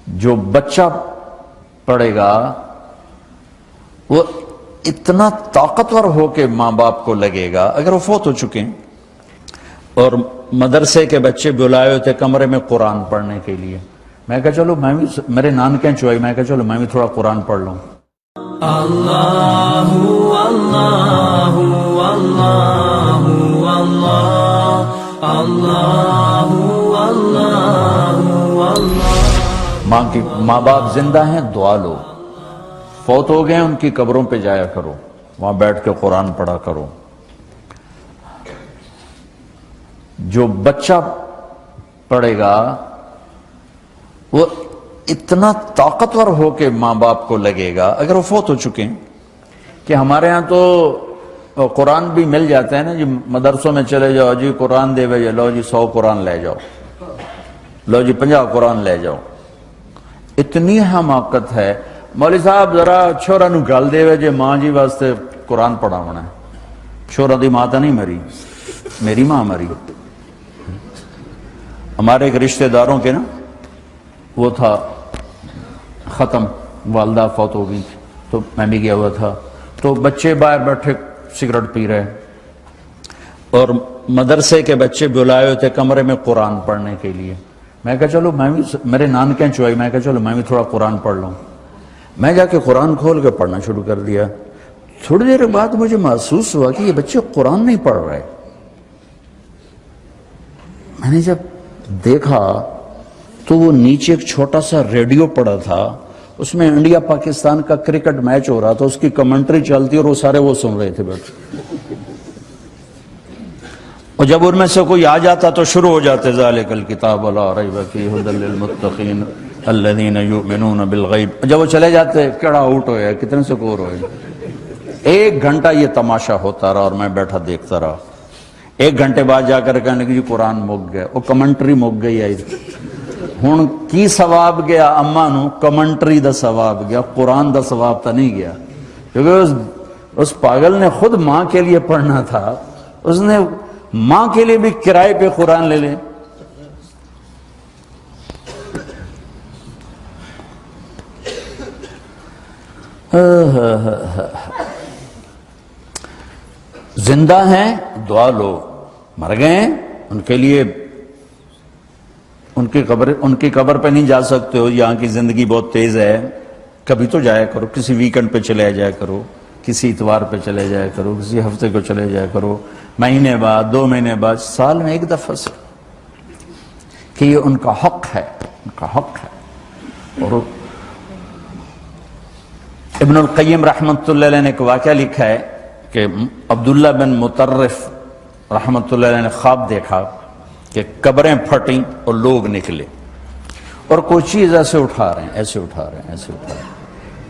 جو بچہ پڑھے گا وہ اتنا طاقتور ہو کے ماں باپ کو لگے گا اگر وہ فوت ہو چکے ہیں. اور مدرسے کے بچے بلائے ہوتے کمرے میں قرآن پڑھنے کے لیے. میں کہا چلو میں بھی, میرے نانکیں چوئی, میں کہا چلو میں بھی تھوڑا قرآن پڑھ لوں. اللہ اللہ اللہ اللہ اللہ اللہ. ماں باپ زندہ ہیں, دعا لو. فوت ہو گئے ان کی قبروں پہ جایا کرو, وہاں بیٹھ کے قرآن پڑھا کرو. جو بچہ پڑھے گا وہ اتنا طاقتور ہو کے ماں باپ کو لگے گا اگر وہ فوت ہو چکے ہیں. کہ ہمارے ہاں تو قرآن بھی مل جاتا ہے نا جی, مدرسوں میں چلے جاؤ جی قرآن دے بھائی, لو جی 100 قرآن لے جاؤ, لو جی 50 قرآن لے جاؤ. اتنی حماقت ہے. مولوی صاحب ذرا چھوڑا نو گل دے جی ماں جی واسطے قرآن پڑھا ہونا ہے. چھوڑا دی ماں تو نہیں مری, میری ماں مری. ہمارے ایک رشتہ داروں کے نا وہ تھا ختم, والدہ فوت ہو گئی تو میں بھی گیا ہوا تھا, تو بچے باہر بیٹھے سگریٹ پی رہے اور مدرسے کے بچے بلائے ہوتے کمرے میں قرآن پڑھنے کے لیے. میں کہا چلو میں بھی, میرے نانکیں چوئی, میں کہا چلو میں بھی تھوڑا قرآن پڑھ لوں. میں جا کے قرآن کھول کے پڑھنا شروع کر دیا. تھوڑی دیر بعد مجھے محسوس ہوا کہ یہ بچے قرآن نہیں پڑھ رہے. میں نے جب دیکھا تو وہ نیچے ایک چھوٹا سا ریڈیو پڑا تھا, اس میں انڈیا پاکستان کا کرکٹ میچ ہو رہا تھا, اس کی کمنٹری چلتی اور وہ سارے وہ سن رہے تھے بیٹھ. اور جب ان میں سے کوئی آ جاتا تو شروع ہو جاتے ذالک الکتاب لا ریب فیہ ھدی للمتقین الذین یؤمنون بالغیب. جب وہ چلے جاتے کیڑا آؤٹ ہوئے, کتنے سکور ہوئے. 1 گھنٹہ یہ تماشا ہوتا رہا اور میں بیٹھا دیکھتا رہا. 1 گھنٹے بعد جا کر کہنے لگے جی قرآن مک گیا, وہ کمنٹری مک گئی ہے. ہن کی ثواب گیا اما نو, کمنٹری دا ثواب گیا, قرآن دا ثواب تا نہیں گیا. کیونکہ اس پاگل نے خود ماں کے لیے پڑھنا تھا, اس نے ماں کے لیے بھی کرائے پہ قرآن لے لے. زندہ ہیں دعا لو, مر گئے ہیں ان کے لیے ان کی قبر پہ نہیں جا سکتے ہو. یہاں کی زندگی بہت تیز ہے, کبھی تو جایا کرو, کسی ویکنڈ پہ چلے جایا کرو, کسی اتوار پہ چلے جایا کرو, کسی ہفتے کو چلے جایا کرو, مہینے بعد 2 مہینے بعد, سال میں 1 دفعہ سے, کہ یہ ان کا حق ہے, ان کا حق ہے. اور ابن القیم رحمۃ اللہ علیہ نے ایک واقعہ لکھا ہے کہ عبداللہ بن مطرف رحمۃ اللہ علیہ نے خواب دیکھا کہ قبریں پھٹیں اور لوگ نکلے اور کوئی چیز ایسے اٹھا رہے ہیں, ایسے اٹھا رہے ہیں, ایسے اٹھا رہے ہیں.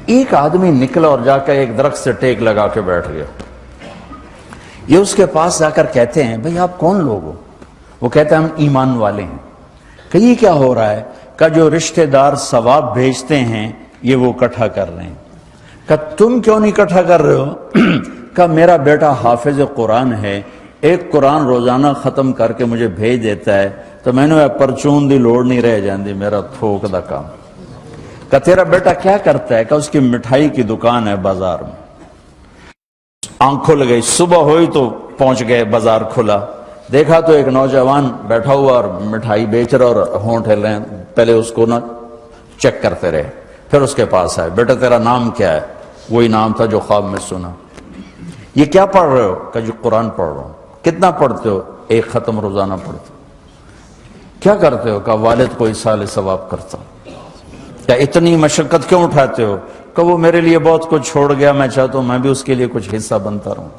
ایک آدمی نکلا اور جا کر ایک درخت سے ٹیک لگا کے بیٹھ گیا. یہ اس کے پاس جا کر کہتے ہیں بھئی آپ کون لوگ ہو؟ وہ کہتے ہیں ہم ایمان والے ہیں. کہ یہ کیا ہو رہا ہے؟ کہ جو رشتہ دار ثواب بھیجتے ہیں یہ وہ اکٹھا کر رہے ہیں. کہ تم کیوں نہیں اکٹھا کر رہے ہو؟ کہ میرا بیٹا حافظ قرآن ہے, 1 قرآن روزانہ ختم کر کے مجھے بھیج دیتا ہے, تو میں نے پرچون دی لوڑ نہیں رہ جاندی, میرا تھوک دا کام. کہ تیرا بیٹا کیا کرتا ہے؟ کہ اس کی مٹھائی کی دکان ہے بازار میں. آنکھ کھل گئی, صبح ہوئی تو پہنچ گئے, بازار کھلا, دیکھا تو ایک نوجوان بیٹھا ہوا اور مٹھائی بیچ رہا اور ہونٹ ہل رہے ہیں. پہلے اس کو نا چیک کرتے رہے, پھر اس کے پاس آئے, بیٹا تیرا نام کیا ہے؟ وہی نام تھا جو خواب میں سنا. یہ کیا پڑھ رہے ہو؟ کہ جو قرآن پڑھ رہا ہوں. کتنا پڑھتے ہو؟ 1 ختم روزانہ پڑھتے ہو. کیا کرتے ہو؟ کہ والد کو ایصال ثواب کرتا. کیا اتنی مشقت کیوں اٹھاتے ہو؟ کہ وہ میرے لیے بہت کچھ چھوڑ گیا, میں چاہتا ہوں میں بھی اس کے لیے کچھ حصہ بنتا رہوں.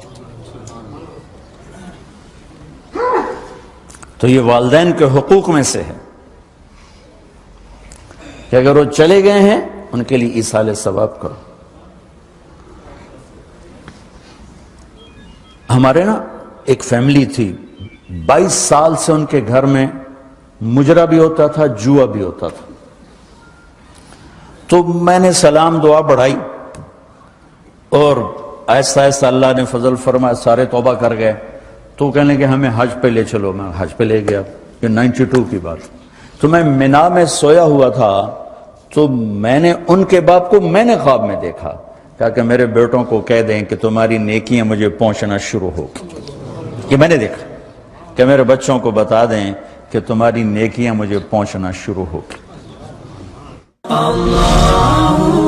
تو یہ والدین کے حقوق میں سے ہے کہ اگر وہ چلے گئے ہیں ان کے لیے ایصال ثواب کرو. ہمارے نا ایک فیملی تھی, 22 سال سے ان کے گھر میں مجرا بھی ہوتا تھا, جوا بھی ہوتا تھا. تو میں نے سلام دعا بڑھائی اور آہستہ آہستہ اللہ نے فضل فرمایا, سارے توبہ کر گئے. تو کہنے کہ ہمیں حج پہ لے چلو. میں حج پہ لے گیا, یہ 92 کی بات. تو میں مینا میں سویا ہوا تھا تو میں نے ان کے باپ کو میں نے خواب میں دیکھا، کہا کہ میرے بیٹوں کو کہہ دیں کہ تمہاری نیکیاں مجھے پہنچنا شروع ہو گئی. یہ میں نے دیکھا کہ میرے بچوں کو بتا دیں کہ تمہاری نیکیاں مجھے پہنچنا شروع ہو گئی. اللہ